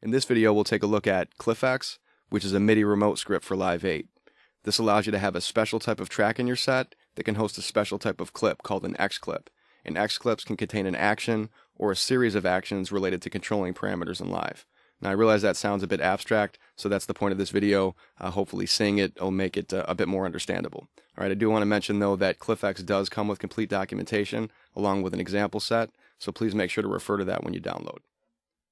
In this video, we'll take a look at ClyphX, which is a MIDI remote script for Live 8. This allows you to have a special type of track in your set that can host a special type of clip called an X-clip. And X-clips can contain an action or a series of actions related to controlling parameters in Live. Now, I realize that sounds a bit abstract, so that's the point of this video. Hopefully seeing it will make it a bit more understandable. All right, I do want to mention, though, that ClyphX does come with complete documentation along with an example set, so please make sure to refer to that when you download.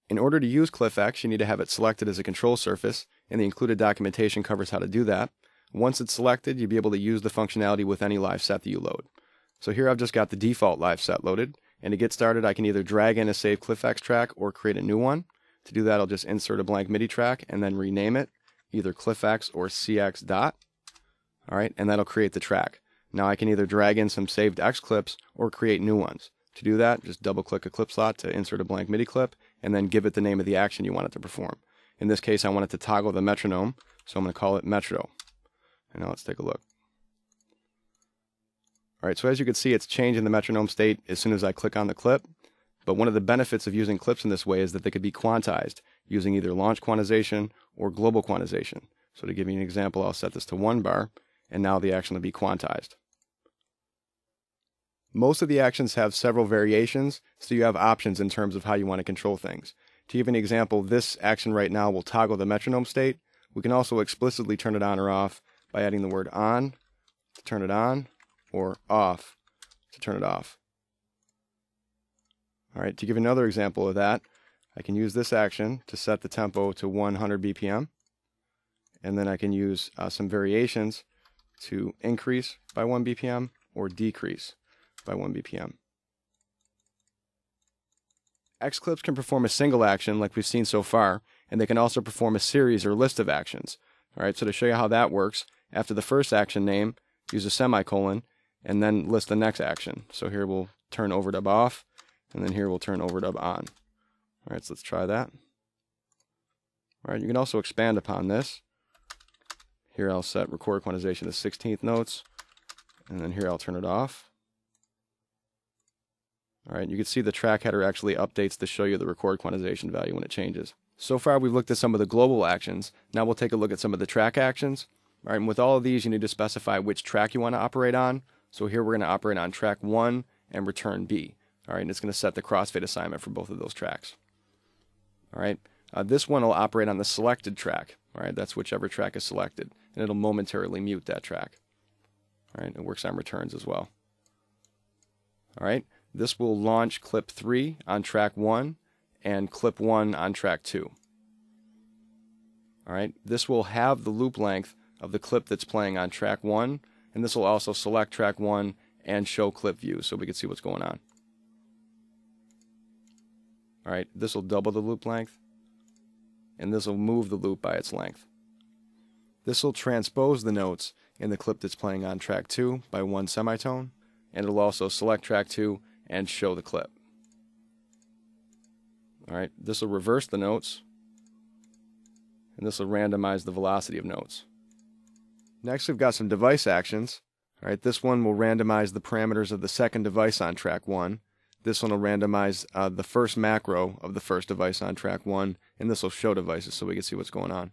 In order to use ClyphX, you need to have it selected as a control surface, and the included documentation covers how to do that. Once it's selected, you'll be able to use the functionality with any live set that you load. So here I've just got the default live set loaded, and to get started I can either drag in a saved ClyphX track or create a new one. To do that, I'll just insert a blank MIDI track and then rename it, either ClyphX or CX dot. Alright, and that'll create the track. Now I can either drag in some saved X clips or create new ones. To do that, just double click a clip slot to insert a blank MIDI clip and then give it the name of the action you want it to perform. In this case, I want it to toggle the metronome, so I'm going to call it metro. And now let's take a look. Alright, so as you can see, it's changing the metronome state as soon as I click on the clip. But one of the benefits of using clips in this way is that they could be quantized using either launch quantization or global quantization. So to give you an example, I'll set this to 1 bar, and now the action will be quantized. Most of the actions have several variations, so you have options in terms of how you want to control things. To give an example, this action right now will toggle the metronome state. We can also explicitly turn it on or off by adding the word on to turn it on, or off to turn it off. Alright, to give another example of that, I can use this action to set the tempo to 100 BPM, and then I can use some variations to increase by 1 BPM or decrease by 1 BPM. X-clips can perform a single action like we've seen so far, and they can also perform a series or list of actions. Alright, so to show you how that works, after the first action name, use a semicolon, and then list the next action. So here we'll turn overdub off, and then here we'll turn overdub on. Alright, so let's try that. Alright, you can also expand upon this. Here I'll set record quantization to 16th notes, and then here I'll turn it off. Alright, you can see the track header actually updates to show you the record quantization value when it changes. So far we've looked at some of the global actions. Now we'll take a look at some of the track actions. Alright, and with all of these you need to specify which track you want to operate on. So here we're going to operate on track 1 and return B. Alright, and it's going to set the crossfade assignment for both of those tracks. Alright, this one will operate on the selected track. Alright, that's whichever track is selected, and it'll momentarily mute that track. Alright, it works on returns as well. Alright, this will launch clip 3 on track 1 and clip 1 on track 2. Alright, this will have the loop length of the clip that's playing on track 1, and this will also select track 1 and show clip view so we can see what's going on. Alright, this will double the loop length, and this will move the loop by its length. This will transpose the notes in the clip that's playing on track 2 by 1 semitone, and it'll also select track 2 and show the clip. Alright, this will reverse the notes, and this will randomize the velocity of notes. Next we've got some device actions. Alright, this one will randomize the parameters of the second device on track 1. This one will randomize the first macro of the first device on track 1, and this will show devices so we can see what's going on.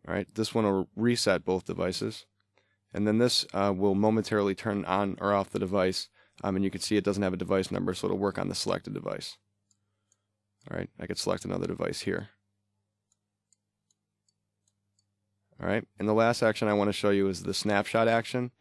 Alright, this one will reset both devices, and then this will momentarily turn on or off the device, and you can see it doesn't have a device number, so it'll work on the selected device. Alright, I could select another device here. Alright, and the last action I want to show you is the snapshot action.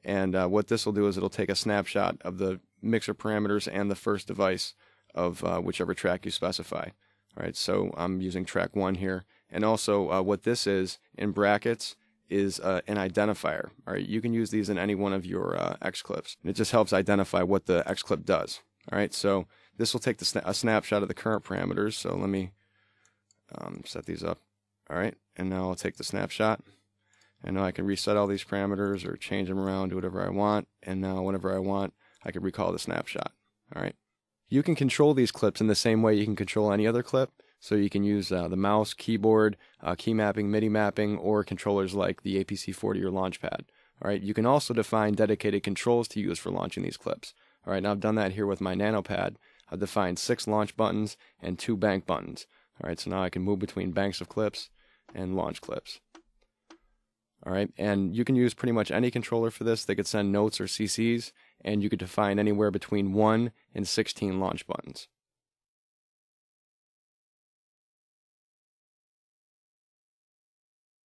And what this will do is it'll take a snapshot of the mixer parameters and the first device of whichever track you specify. Alright, so I'm using track 1 here. And also what this is, in brackets, is an identifier. Alright, you can use these in any one of your X-clips. And it just helps identify what the X-clip does. Alright, so this will take a snapshot of the current parameters. So let me set these up. Alright, and now I'll take the snapshot. And now I can reset all these parameters or change them around, do whatever I want, and now whenever I want, I can recall the snapshot. Alright. You can control these clips in the same way you can control any other clip. So you can use the mouse, keyboard, key mapping, MIDI mapping, or controllers like the APC40 or Launchpad. Alright. You can also define dedicated controls to use for launching these clips. Alright, now I've done that here with my NanoPad. I've defined 6 launch buttons and 2 bank buttons. Alright, so now I can move between banks of clips and launch clips. Alright, and you can use pretty much any controller for this. They could send notes or CCs, and you could define anywhere between 1 and 16 launch buttons.